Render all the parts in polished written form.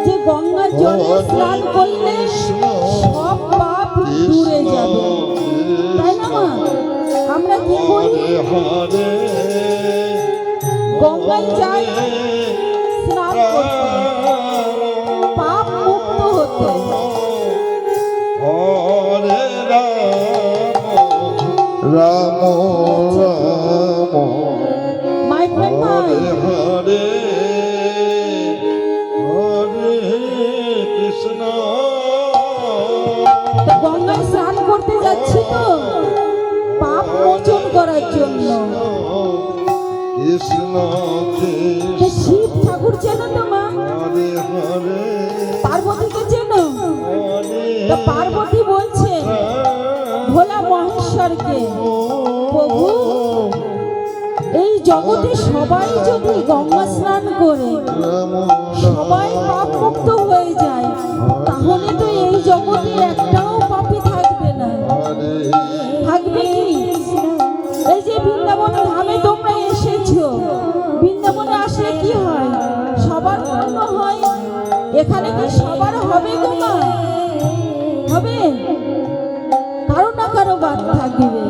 যে গঙ্গার জলে স্নান করলে সব পাপ দূরে যাবে, তাই না মা? আমরা কি করি? গঙ্গায় যাই স্নান করতে, পাপ মুক্ত হতে। হরে রাম রাম মাই ফ্রেন্ড, হরে হরে কৃষ্ণ। তো গঙ্গায় স্নান করতে যাচ্ছি তো পাপ মোচন করার জন্য। কৃষ্ণ তো শিব ঠাকুর চেনো তো মা? হরে হরে পার্বতীকে চেনো? তো পার্বতী বলছে ভোলা মহেশ্বরকে, প্রভু এই জগতে সবাই যদি গঙ্গা স্নান করে সবাই পাপ মুক্ত হয়ে যায়, তাহলে তো এই জগতে একটাও পাপী থাকবে না। থাকবে কি? এই যে বৃন্দাবন ধামে তোমরা এসেছো, বৃন্দাবনে আসলে কি হয়? সবার পূর্ণ হয়। এখানে কি সবার হবে গো মা? হবে? কারো না কারো বাদ থাকবে।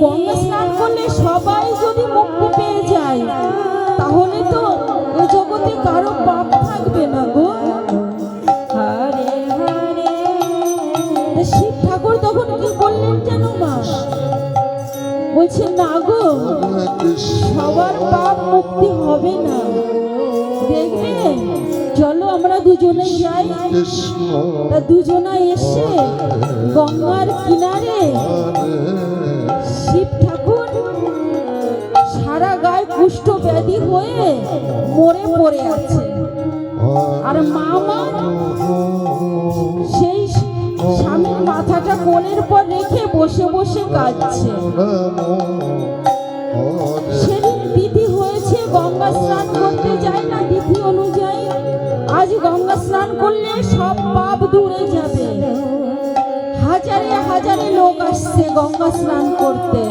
গঙ্গা স্নান করলে সবাই যদি মুক্তি পেয়ে যায়, তাহলে তো এ জগতে কারো পাপ থাকবে না গো। হরে হরে। শিব ঠাকুর তখন কি বললেন জানো মা? বলছে না গো, সবার পাপ মুক্তি হবে না। দেখবে, চলো আমরা দুজনে যাই। তা দুজনা এসে গঙ্গার কিনারে শিব ঠাকুর সারা গায়ে কুষ্ঠ ব্যাধি হয়ে মরে পড়ে আছে, আর মা সেই স্বামীর মাথাটা কোলের পর রেখে বসে বসে কাঁদছে। সেদিন তিথি হয়েছে গঙ্গা স্নান করতে যায় না, তিথি অনুযায়ী আজ গঙ্গা স্নান করলে সব পাপ দূরে যাবে। হাজারে হাজারে লোক আসছে গঙ্গা স্নান করতে,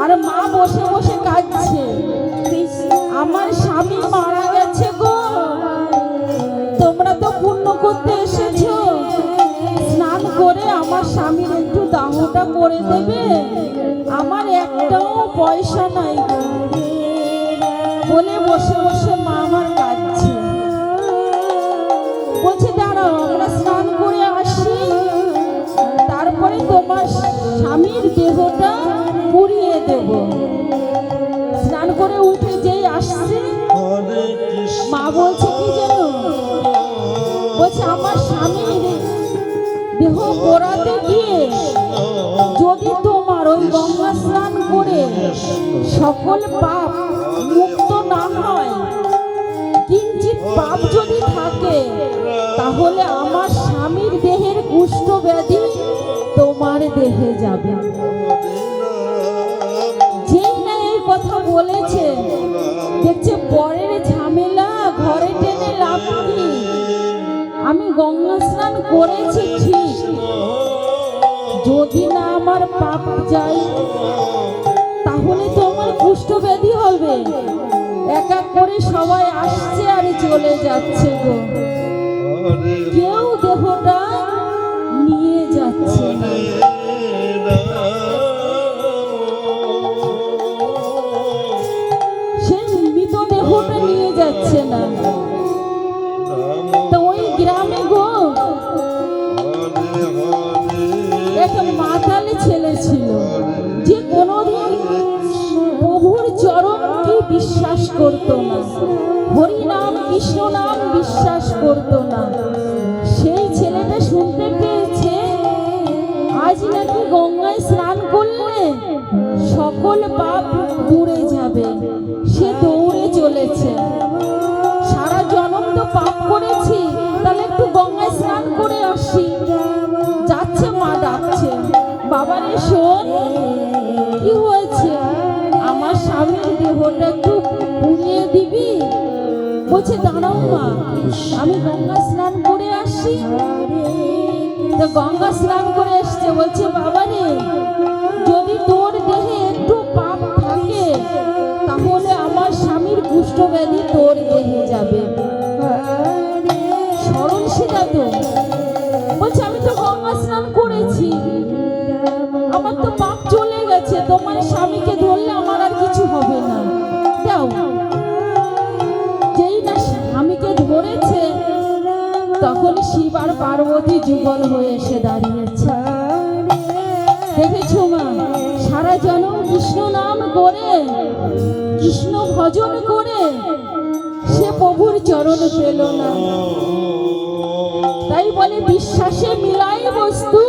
আর মা বসে বসে কাঁদছে, আমার স্বামী মারা গেছে গো। তোমরা তো পুণ্য করতে এসেছো, স্নান করে আমার স্বামীর একটু দাহটা করে দেবে, আমার একটাও পয়সা নাই গো বলে বসে বসে মা আমার কাঁদছে। বলছে দাঁড়াও, আমরা স্নান করে আসি, তারপরে তোমার স্বামীর দেহটা পুড়িয়ে দেব। স্নান করে উঠে যেই আসছে, মা বলছে কি জানো? বলছে আমার স্বামীর দেহ পোড়াতে গিয়ে যদি তোমার ওই গঙ্গা স্নান করে সকল পাপ মুক্ত না হয়, কিঞ্চিৎ পাপ যদি থাকে, তাহলে আমার স্বামীর দেহের কুষ্ঠ ব্যাধি তোমার দেহে যাবে। যেই না এই কথা বলেছে, দেখছে পরের ঝামেলা ঘরে টেনে লাভ কি? আমি গঙ্গা স্নান করেছি ঠিক, যদি না আমার পাপ যায়, তাহলে তো আমার কুষ্ঠ ব্যাধি হবে। এক এক করে সবাই আসছে আর চলে যাচ্ছে গো, কেউ দেহটা নিয়ে যাচ্ছে না। সেই মৃত দেহটা নিয়ে যাচ্ছে না। তো ওই গ্রামে গো একটা মাতালে ছেলে ছিল, যে কোনোদিন প্রভুর চরণ কি বিশ্বাস করতো না, হরি নাম কৃষ্ণ নাম বিশ্বাস করতো না। সেই ছেলেটা শুনতে পেয়েছে আজ নাকি গঙ্গায় স্নান করলে সকল পাপ দূরে যাবে। সে দৌড়ে চলেছে, সারা জনম তো পাপ করেছি, তাহলে একটু গঙ্গায় স্নান করে আসি। যাচ্ছে, মা ডাকছে, বাবারে শোন, কি হয়েছে? আমার স্বামীর দেহটা একটু পুড়িয়ে দিবি? বলছে দাঁড়াও মা, আমি গঙ্গা স্নান করে আসি। তো গঙ্গা স্নান করে এসছে, বলছে বাবারে, যদি তোর দেহে একটু পাপ থাকে, তাহলে আমার স্বামীর কুষ্ঠ ব্যাধি তোর দেহে যাবে। সরল সীতা তো বলছে আমি তো গঙ্গা স্নান করেছি, আমার তো পাপ চলে গেছে, তোমার স্বামীকে ধরলে আমার আর কিছু হবে না, দাও। যেই না স্বামীকে ধরেছে তখন শিব আর পার্বতী যুগল হয়ে এসে দাঁড়িয়েছে। দেখেছো মা, সারা জনম কৃষ্ণ নাম করে, কৃষ্ণ ভজন করে সে প্রভুর চরণ পেল না। তাই বলে বিশ্বাসে মিলাই বস্তু,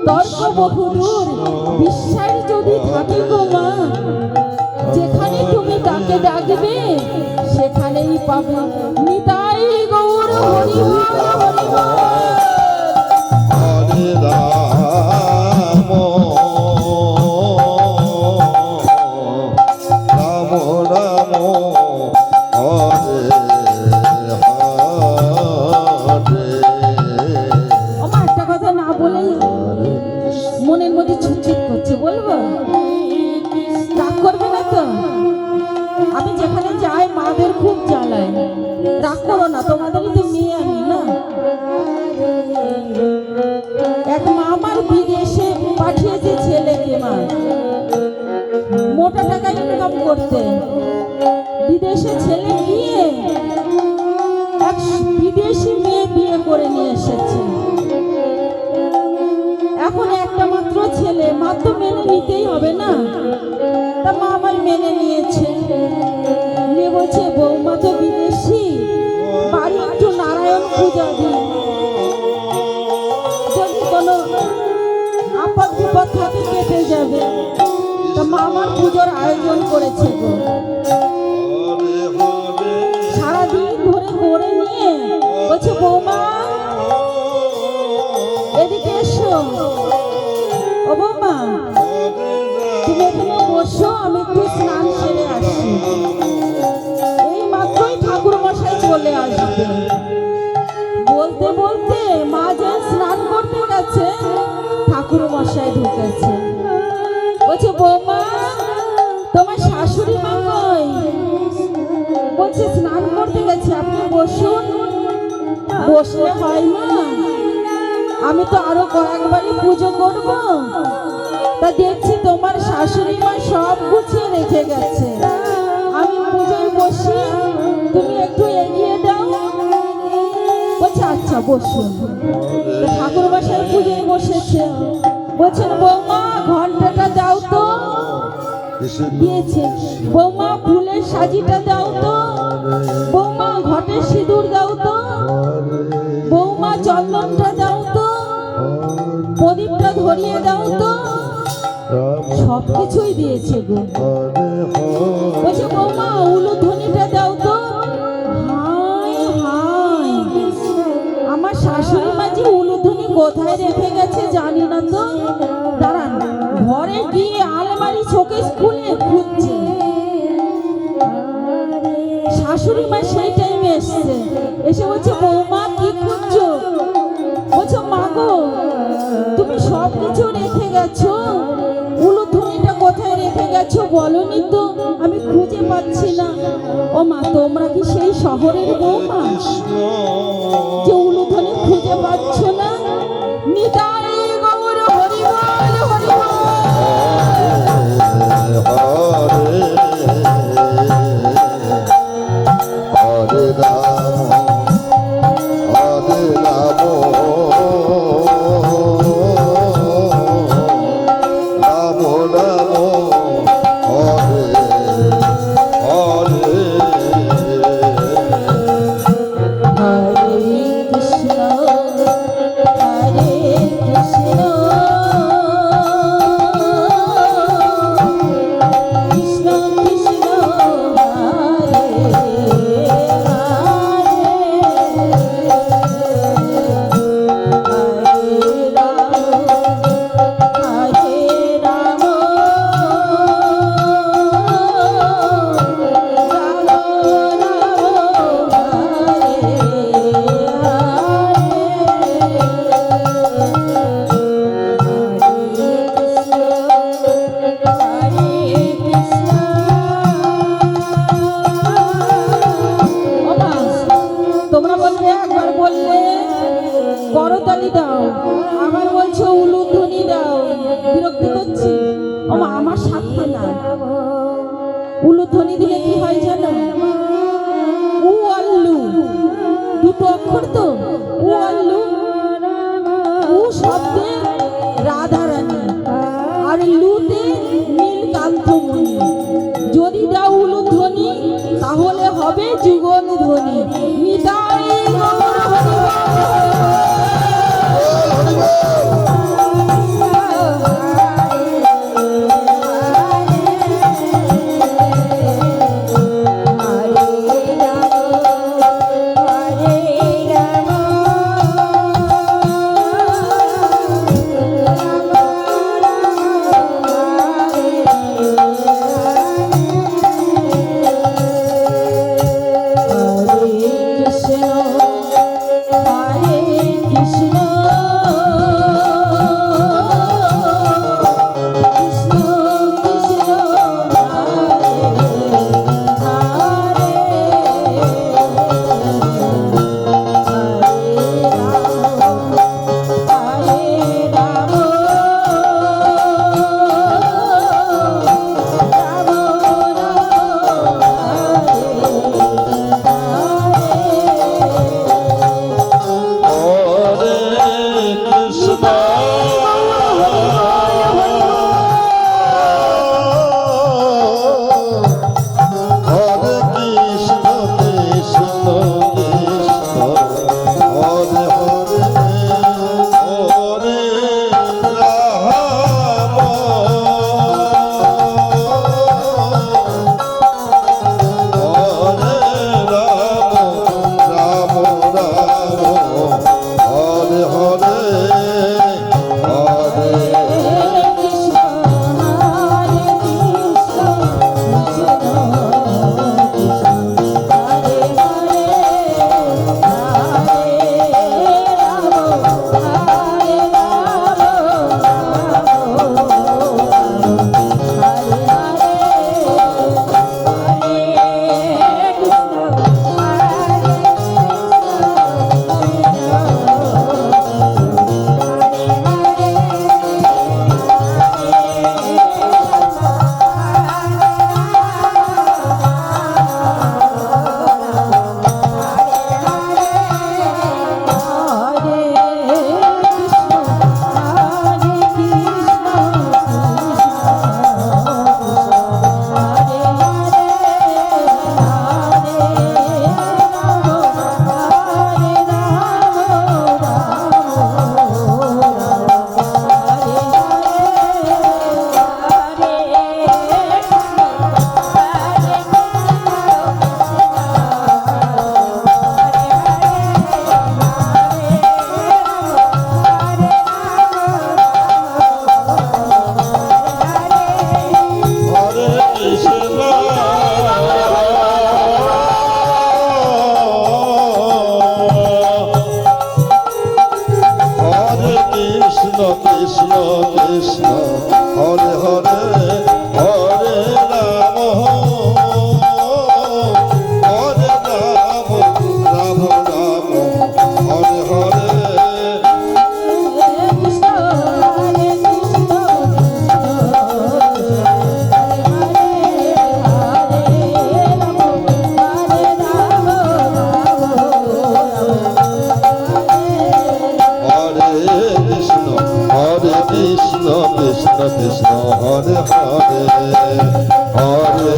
তর্ক বহুদূর। বিশ্বাস যদি থাকে গো মা, যেখানে তুমি তাকে ডাকবে সেখানেই পাবে। নিতাই গৌর হরি বল, হরি বল। হরে রাম রাম রাম হরে হরে। আমার একটা কথা না বলেই মনের মধ্যে ছুটছুট করছে, বলবো? রাগ করবে না তো? আমি যেখানে যাই মাদের খুব জ্বালায়, রাগ করো না, তোমাদেরই তো মেয়ে আমি না। এক মা আমার বিদেশে পাঠিয়েছে ছেলেকে, মা মোটা টাকা ইনকাম করতে, বিদেশে ছেলে গিয়ে এক বিদেশি মেয়ে বিয়ে করে নিয়ে এসেছে। এখন একটা মাত্র ছেলে, মা তো মেনে নিতেই হবে না। তা মা আমার মেনে নিয়েছে, নিয়ে বলছে বৌমা তো বিদেশি, বাড়ি একটু নারায়ণ পূজা দিই, যদি কোনো আপদ বিপদ থাকে কেটে যাবে। তা মা আমার পুজোর আয়োজন করেছে গো, হরে হরে সারাদিন ধরে করে নিয়ে বলছে বৌমা এদিকে এসো, ও বৌমা তুমি এখানে বসো, আমি একটু স্নান সেরে আসি। এই মাত্রই ঠাকুর মশাই চলে আসবে। বলতে বলতে মা যে স্নান করতে গেছে, ঠাকুর মশাই ঢুকেছে। বলছে বৌমা তোমার শাশুড়ি মা কই? বলছে স্নান করতে গেছে, আপনি বসুন। বসলে হয় না, আমি তো আরো কয়েকবারই পুজো করব। তা দেখছি তোমার শাশুড়ি মা সব গুছিয়ে রেখে গেছে, আমি পুজোয় বসি, তুমি একটু এগিয়ে দাও। বলছে আচ্ছা বসুন। ঠাকুর মশাই পুজোয় বসেছে, বলছেন বৌমা ঘন্টাটা দাও তো। দিয়েছে। বৌমা ফুলের সাজিটা দাও তো, বৌমা ঘটে সিঁদুর দাও তো, বৌমা চন্দনটা দাও তো, প্রদীপটা ধরিয়ে দাও তো। সব কিছুই দিয়েছে গো। বলছে বৌমা উলুধ্বনিটা দাও তো। হায় হায়, আমার শাশুড়ি মা যে উলুধ্বনি কোথায় রেখে গেছে জানি না তো। দাঁড়ান, ঘরে গিয়ে আলমারি শোকেস খুলে খুঁজছে। শাশুড়ি মা সেই টাইমে এসছে, এসে বলছে বৌমা কি খুঁজছো? বলছো মা গো তুমি সব কিছু রেখে গেছো, উলুধ্বনিটা কোথায় রেখে গেছো বলনি তো, আমি খুঁজে পাচ্ছি না। ও মা তোমরা কি সেই শহরের বৌমা যে উলুধ্বনি খুঁজে পাচ্ছ না? নিতাই গৌর হরি বল, হরি বল। হরে হরে রাম হরে রাম রাম রাম হরে হরে হরে বললে করতালি দাও, আবার বলছো উলুধ্বনি দাও। বিরক্ত করছি? ও মা, আমার সাথে না। উলুধ্বনি দিলে কি হয় জানো? উ আল্লু, দুটো অক্ষর তো, উ আল্লু। উ শব্দে রাধারানী, আর লুতে নীলকান্তমণি। যদি দাও উলুধ্বনি তাহলে হবে যুগল ধ্বনি। নিতাই গৌর হরি কৃষ্ণ কৃষ্ণ হরে হরে হরে রাম হরে রাম রাম রাম হরে হরে কৃষ্ণ কৃষ্ণ হরে হরে হরে